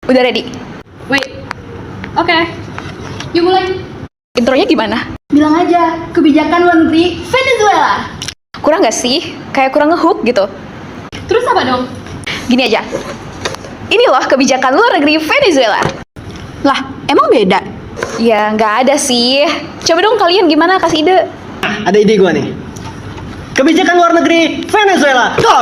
Udah ready? Wait. Oke. Yuk mulai. Intronya gimana? Bilang aja, kebijakan luar negeri Venezuela. Kurang gak sih? Kayak kurang ngehook gitu. Terus apa dong? Gini aja. Ini loh kebijakan luar negeri Venezuela. Lah, emang beda? Ya nggak ada sih. Coba dong kalian gimana, kasih ide. Ada ide gua nih. Kebijakan luar negeri Venezuela. Go!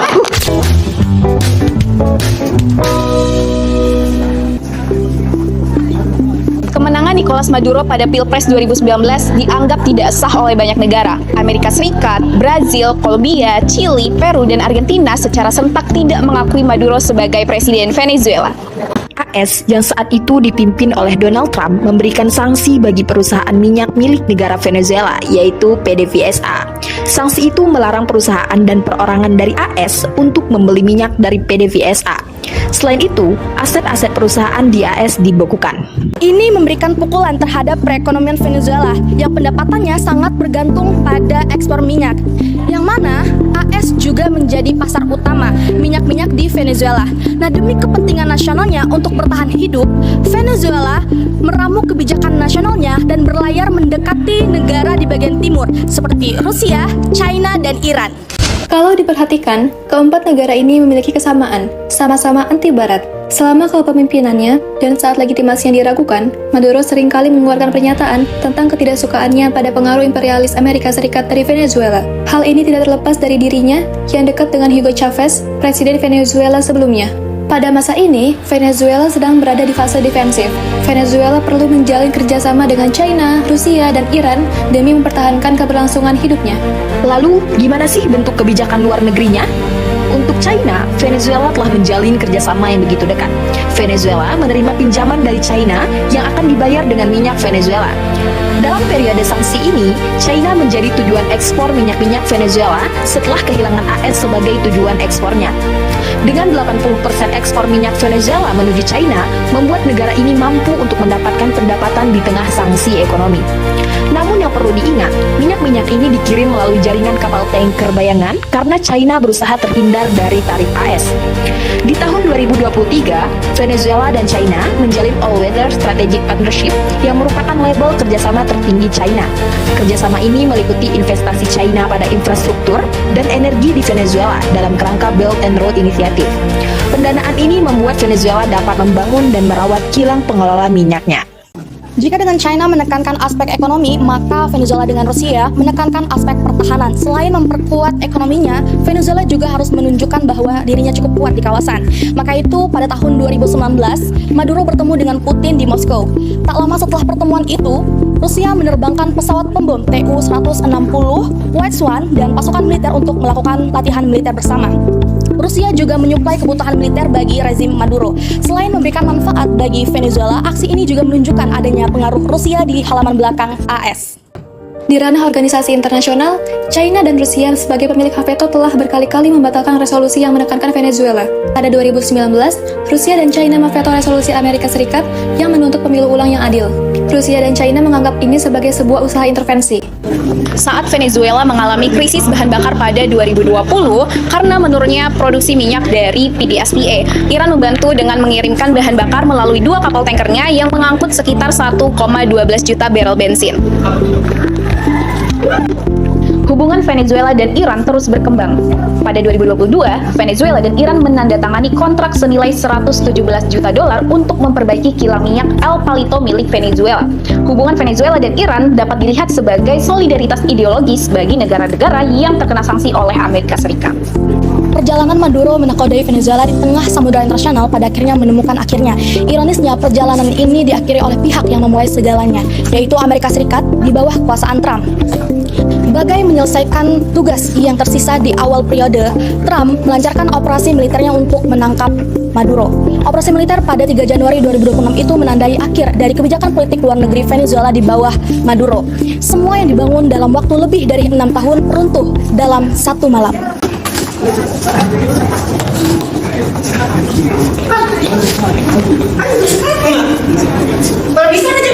Kemenangan Nicolas Maduro pada Pilpres 2019 dianggap tidak sah oleh banyak negara. Amerika Serikat, Brazil, Kolombia, Chili, Peru, dan Argentina secara sentak tidak mengakui Maduro sebagai presiden Venezuela. AS yang saat itu dipimpin oleh Donald Trump memberikan sanksi bagi perusahaan minyak milik negara Venezuela, yaitu PDVSA. Sanksi itu melarang perusahaan dan perorangan dari AS untuk membeli minyak dari PDVSA. Selain itu, aset-aset perusahaan di AS dibekukan. Ini memberikan pukulan terhadap perekonomian Venezuela yang pendapatannya sangat bergantung pada ekspor minyak, yang mana AS juga menjadi pasar utama minyak-minyak di Venezuela. Nah, demi kepentingan nasionalnya untuk bertahan hidup, Venezuela meramu kebijakan nasionalnya dan berlayar mendekati negara di bagian timur seperti Rusia, China, dan Iran. Kalau diperhatikan, keempat negara ini memiliki kesamaan, sama-sama anti barat. Selama kepemimpinannya dan saat legitimasinya diragukan, Maduro seringkali mengeluarkan pernyataan tentang ketidaksukaannya pada pengaruh imperialis Amerika Serikat dari Venezuela. Hal ini tidak terlepas dari dirinya yang dekat dengan Hugo Chavez, presiden Venezuela sebelumnya. Pada masa ini, Venezuela sedang berada di fase defensif. Venezuela perlu menjalin kerjasama dengan China, Rusia, dan Iran demi mempertahankan keberlangsungan hidupnya. Lalu, gimana sih bentuk kebijakan luar negerinya? Untuk China, Venezuela telah menjalin kerjasama yang begitu dekat. Venezuela menerima pinjaman dari China yang akan dibayar dengan minyak Venezuela. Dalam periode sanksi ini, China menjadi tujuan ekspor minyak-minyak Venezuela setelah kehilangan AS sebagai tujuan ekspornya. Dengan 80% ekspor minyak Venezuela menuju China, membuat negara ini mampu untuk mendapatkan pendapatan di tengah sanksi ekonomi. Namun yang perlu diingat, minyak-minyak ini dikirim melalui jaringan kapal tanker bayangan karena China berusaha terhindar dari tarif AS. Di tahun 2023, Venezuela dan China menjalin All-Weather Strategic Partnership yang merupakan label kerjasama tertinggi China. Kerjasama ini meliputi investasi China pada infrastruktur dan energi di Venezuela dalam kerangka Belt and Road Initiative. Pendanaan ini membuat Venezuela dapat membangun dan merawat kilang pengelola minyaknya. Jika dengan China menekankan aspek ekonomi, maka Venezuela dengan Rusia menekankan aspek pertahanan. Selain memperkuat ekonominya, Venezuela juga harus menunjukkan bahwa dirinya cukup kuat di kawasan. Maka itu, pada tahun 2019, Maduro bertemu dengan Putin di Moskow. Tak lama setelah pertemuan itu, Rusia menerbangkan pesawat pembom Tu-160 White Swan dan pasukan militer untuk melakukan latihan militer bersama. Rusia juga menyuplai kebutuhan militer bagi rezim Maduro. Selain memberikan manfaat bagi Venezuela, aksi ini juga menunjukkan adanya pengaruh Rusia di halaman belakang AS. Di ranah organisasi internasional, China dan Rusia sebagai pemilik hak veto telah berkali-kali membatalkan resolusi yang menekankan Venezuela. Pada 2019, Rusia dan China memveto resolusi Amerika Serikat yang menuntut pemilu ulang yang adil. Rusia dan China menganggap ini sebagai sebuah usaha intervensi. Saat Venezuela mengalami krisis bahan bakar pada 2020 karena menurunnya produksi minyak dari PDSPA, Iran membantu dengan mengirimkan bahan bakar melalui dua kapal tankernya yang mengangkut sekitar 1,12 juta barel bensin. Hubungan Venezuela dan Iran terus berkembang. Pada 2022, Venezuela dan Iran menandatangani kontrak senilai 117 juta dolar untuk memperbaiki kilang minyak El Palito milik Venezuela. Hubungan Venezuela dan Iran dapat dilihat sebagai solidaritas ideologis bagi negara-negara yang terkena sanksi oleh Amerika Serikat. Perjalanan Maduro menakodai Venezuela di tengah samudera internasional pada akhirnya menemukan akhirnya. Ironisnya, perjalanan ini diakhiri oleh pihak yang memulai segalanya, yaitu Amerika Serikat di bawah kekuasaan Trump. Sebagai menyelesaikan tugas yang tersisa di awal periode, Trump melancarkan operasi militernya untuk menangkap Maduro. Operasi militer pada 3 Januari 2026 itu menandai akhir dari kebijakan politik luar negeri Venezuela di bawah Maduro. Semua yang dibangun dalam waktu lebih dari 6 tahun runtuh dalam satu malam. Kalau bisa aja